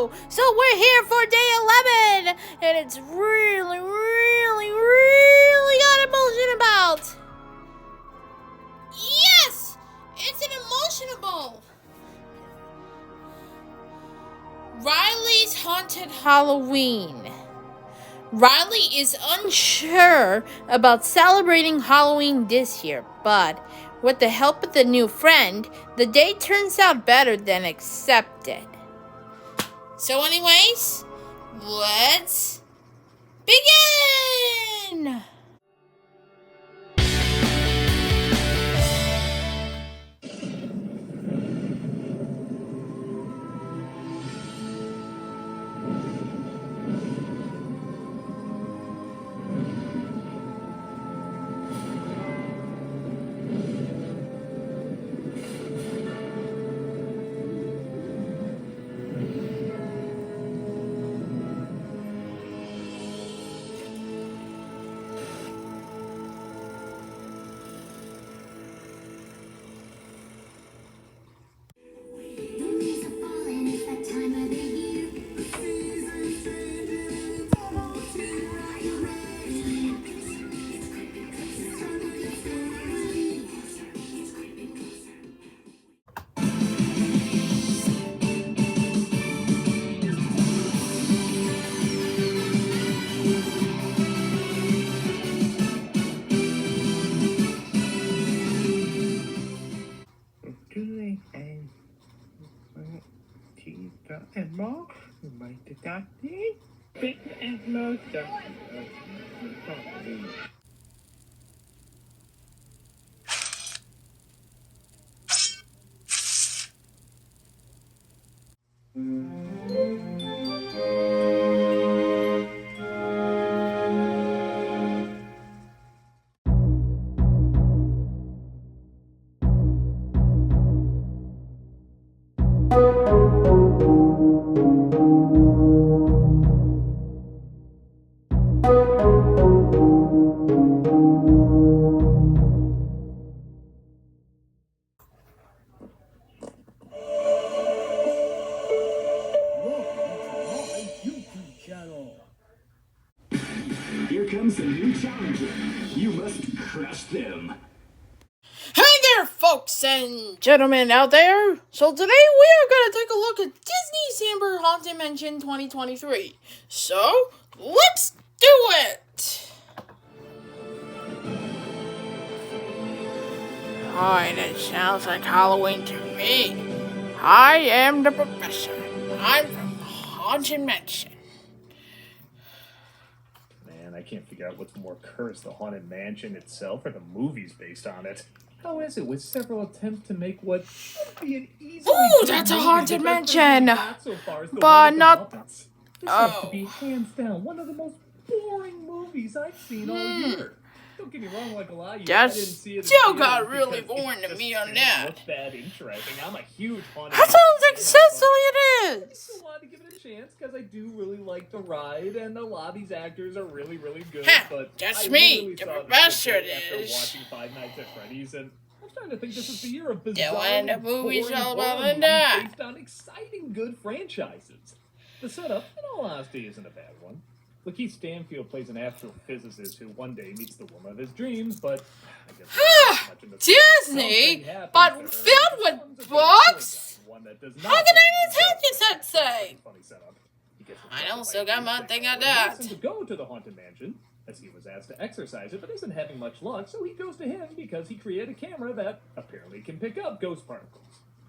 video. So we're here for day 11, and it's really got emotion about. Yes, it's an emotional. Riley's Haunted Halloween. Riley is unsure about celebrating Halloween this year, but with the help of the new friend, the day turns out better than expected. So anyways, let's begin! And more, you might have got the big and most of Here comes a new challenger. You must crush them. Hey there, folks and gentlemen out there! So today we are going to take a look at Disneycember Haunted Mansion 2023. So, let's do it! Alright, it sounds like Halloween to me. I am the professor. I'm from Haunted Mansion. Man, I can't figure out what's more cursed, the Haunted Mansion itself or the movies based on it. How is it with several attempts to make what should be an easily Ooh, that's a Haunted Mansion! But not... This has to be hands down one of the most boring movies I've seen all year. Don't get me wrong, like a lot of you, I didn't see it. Still got really boring to me on that. Look that interesting. I'm a huge Haunted That sounds Mansion successful fan, it I is! still wanted to give it a chance because I do really like the ride, and a lot of these actors are really good. Ha, But that's I me, really the saw this professor after it is. watching Five Nights at Freddy's, and I'm starting to think this is the year of bizarre, Yeah, when the movie's boring all about horror Linda. movies based on exciting good franchises. The setup, in all honesty, isn't a bad one. Lakeith Stanfield plays an astrophysicist who one day meets the woman of his dreams, but I guess Disney, but filled with books? How can I detect such thing? I don't still got my thing on that. To go to the Haunted Mansion, as he was asked to exercise it, but isn't having much luck, so he goes to him because he created a camera that apparently can pick up ghost particles.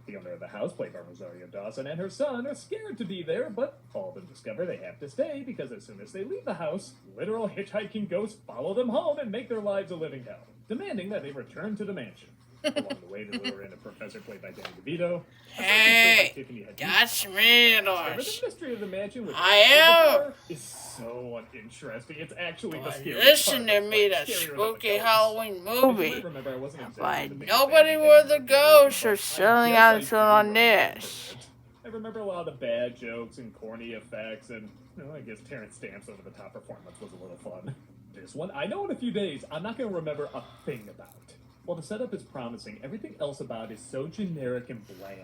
The owner of the house, played by Rosario Dawson, and her son are scared to be there, but all of them discover they have to stay because as soon as they leave the house, literal hitchhiking ghosts follow them home and make their lives a living hell, demanding that they return to the mansion. Along the way, they lure in a professor played by Danny DeVito. Hey, that's me, The mystery of the mansion with I am. is so uninteresting. It's actually the scariest Listen to part. me, the Scarier than spooky ghosts. Halloween As you movie. might remember, I wasn't exactly But the biggest nobody fan of with the anything ghosts but are I selling guess out I on do remember this. it. I remember a lot of bad jokes and corny effects, and I guess Terrence Stamp's over-the-top performance was a little fun. This one, I know in a few days, I'm not going to remember a thing about. While the setup is promising, everything else about it is so generic and bland.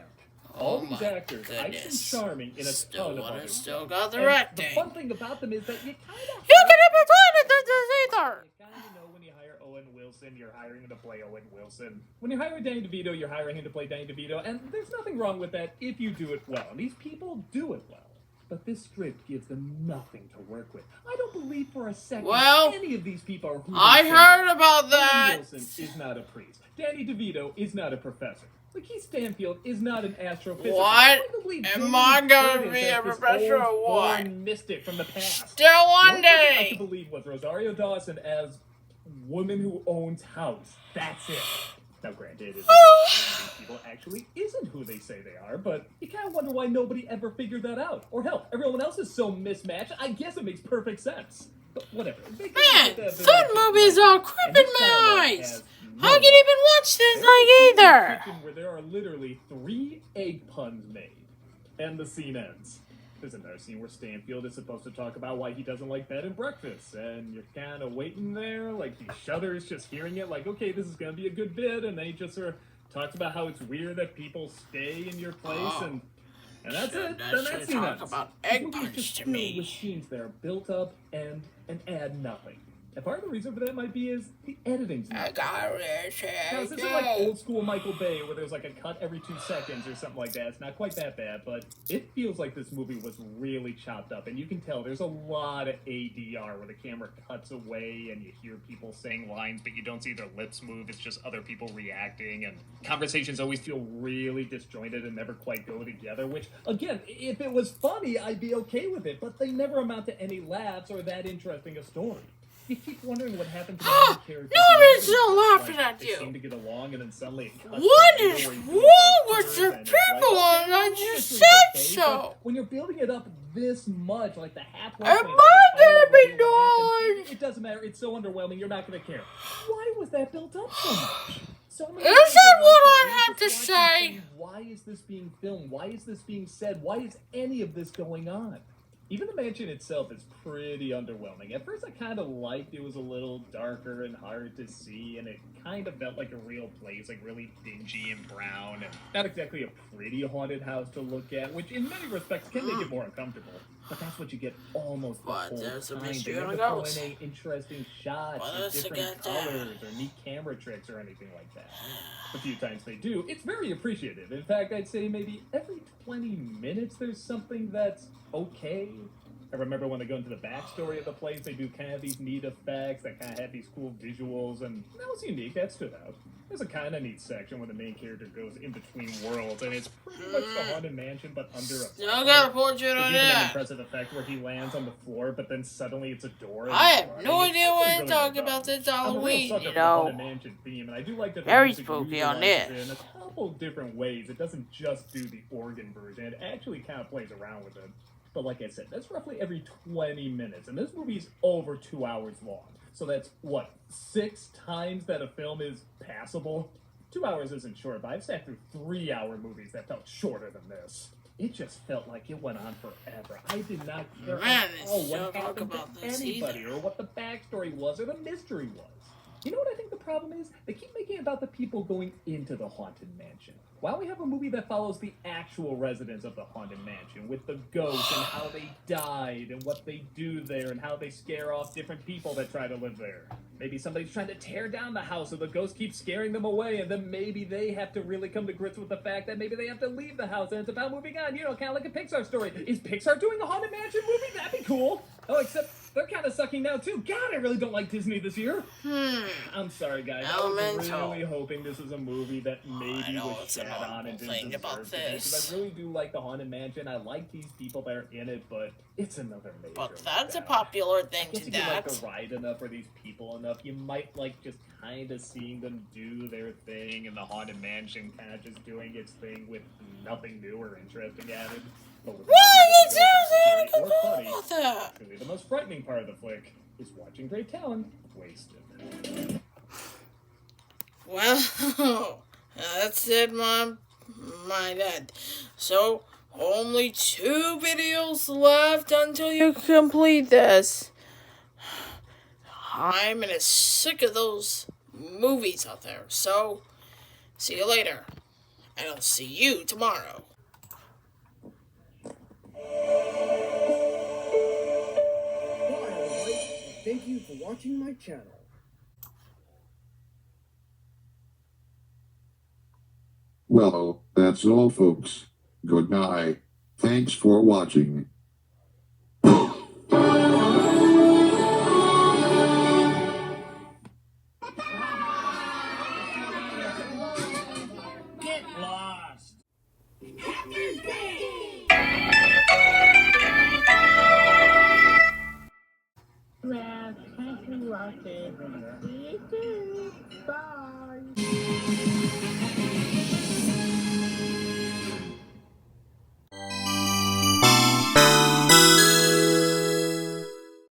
All Oh these my actors, nice and goodness. charming in a Still ton of one other is still movies. got the And acting. the fun thing about them is that you kind of You can have between the either. You kind of know when you hire Owen Wilson, you're hiring him to play Owen Wilson. When you hire Danny DeVito, you're hiring him to play Danny DeVito, and there's nothing wrong with that if you do it well. And these people do it well. But this script gives them nothing to work with. I don't believe for a second Well, any of these people are who I they say heard they are. about that. Owen Wilson is not a priest. Danny DeVito is not a professor. Lakeith Stanfield is not an astrophysicist. What? Probably Am I Jamie gonna Curtis be as a this professor old or what? foreign mystic from the past. Still The one only person I day. could believe was Rosario Dawson as woman who owns house. That's it. Now, granted, these people actually isn't who they say they are, but you kind of wonder why nobody ever figured that out. Or hell, everyone else is so mismatched. I guess it makes perfect sense. But whatever. They can Man, make that fun very movies right. are And creeping this my dialogue eyes. has How no can you even watch this There's a like scene in the either? kitchen where there are literally 3 egg puns made, and the scene ends. There's another scene where Stanfield is supposed to talk about why he doesn't like bed and breakfast, and you're kind of waiting there, like he shudders just hearing it, like, okay, this is going to be a good bit, and then he just sort of talks about how it's weird that people stay in your place, and that's it. Then that scene talk ends. about This egg movie is punch just to filled me. with scenes that are built up and add nothing. And part of the reason for that might be is the editing's not I got it. now, this isn't like old school Michael Bay where there's like a cut every 2 seconds or something like that. It's not quite that bad, but it feels like this movie was really chopped up. And you can tell there's a lot of ADR where the camera cuts away and you hear people saying lines, but you don't see their lips move. It's just other people reacting. And conversations always feel really disjointed and never quite go together, which, again, if it was funny, I'd be okay with it. But they never amount to any laughs or that interesting a story. You keep wondering what happened to the main character. No, they're still laughing at They you. seem to get along, and then suddenly it cuts What to is later where he's wrong doing with posters, the and it's like, people? okay, And I this just is said okay, so. but when you're building it up this much, like the halfway Am point, I of the gonna be reveal what happened, annoyed? it doesn't matter. It's so underwhelming. You're not gonna care. Why was that built up so much? So many Is times that I what watch it, I and have to just watch and say? think, why is this being filmed? Why is this being said? Why is any of this going on? Even the mansion itself is pretty underwhelming. At first, I kind of liked it was a little darker and hard to see, and it kind of felt like a real place, like really dingy and brown, and not exactly a pretty haunted house to look at, which in many respects can make it more uncomfortable. But that's what you get almost the What? whole There's a time. mystery They on never a throw ghost. in any interesting shots What or else you different got there? colors or neat camera tricks or anything like that. The few times they do, it's very appreciative. In fact, I'd say maybe every 20 minutes there's something that's okay. I remember when they go into the backstory of the place, they do kind of these neat effects that kind of have these cool visuals, and that was unique. That stood out. There's a kind of neat section where the main character goes in between worlds, and it's pretty much the Haunted Mansion, but under a... Still got a portrait There's on even an that. impressive effect where he lands on the floor, but then suddenly it's a door. and I he's have running. no It's idea what really you're talking well about done. this I'm a real Halloween, sucker you for the Haunted know. Mansion theme, and I do like that the Very music spooky on utilizes this. it in a couple different ways. It doesn't just do the organ version; it actually kind of plays around with it. But like I said, that's roughly every 20 minutes, and this movie's over 2 hours long. So that's what 6 times that a film is passable. 2 hours isn't short, but I've sat through 3-hour movies that felt shorter than this. It just felt like it went on forever. I did not care Man, at it's all so what talk happened about to this anybody, either. or what the backstory was, or the mystery was. You know what I think the problem is? They keep making it about the people going into the Haunted Mansion. Why don't we have a movie that follows the actual residents of the Haunted Mansion, with the ghosts and how they died and what they do there and how they scare off different people that try to live there? Maybe somebody's trying to tear down the house so the ghost keeps scaring them away, and then maybe they have to really come to grips with the fact that maybe they have to leave the house and it's about moving on, you know, kind of like a Pixar story. Is Pixar doing a Haunted Mansion movie? That'd be cool. Oh, except they're kind of sucking now too. God, I really don't like Disney this year. I'm sorry, guys. I was Elemental. really hoping this was a movie that maybe I know was it's shat an on awful and thing didn't about deserve to be, 'cause this. I really do like the Haunted Mansion. I like these people that are in it, but it's another major. But that's a letdown. popular thing I guess to if you like that. the ride enough or these people enough, you might like just kind of seeing them do their thing and the Haunted Mansion kind of just doing its thing with nothing new or interesting added. But with Why movies is that there go from scary or funny, about that? really the most frightening part of the flick is watching great talent wasted. Well, that's it, my dad. So, only 2 videos left until you complete this. I'm sick of those movies out there. So, see you later. And I'll see you tomorrow. you for watching my channel. Well, that's all folks. Good night. Thanks for watching. Get lost! Well, thanks for watching. See you soon. Bye.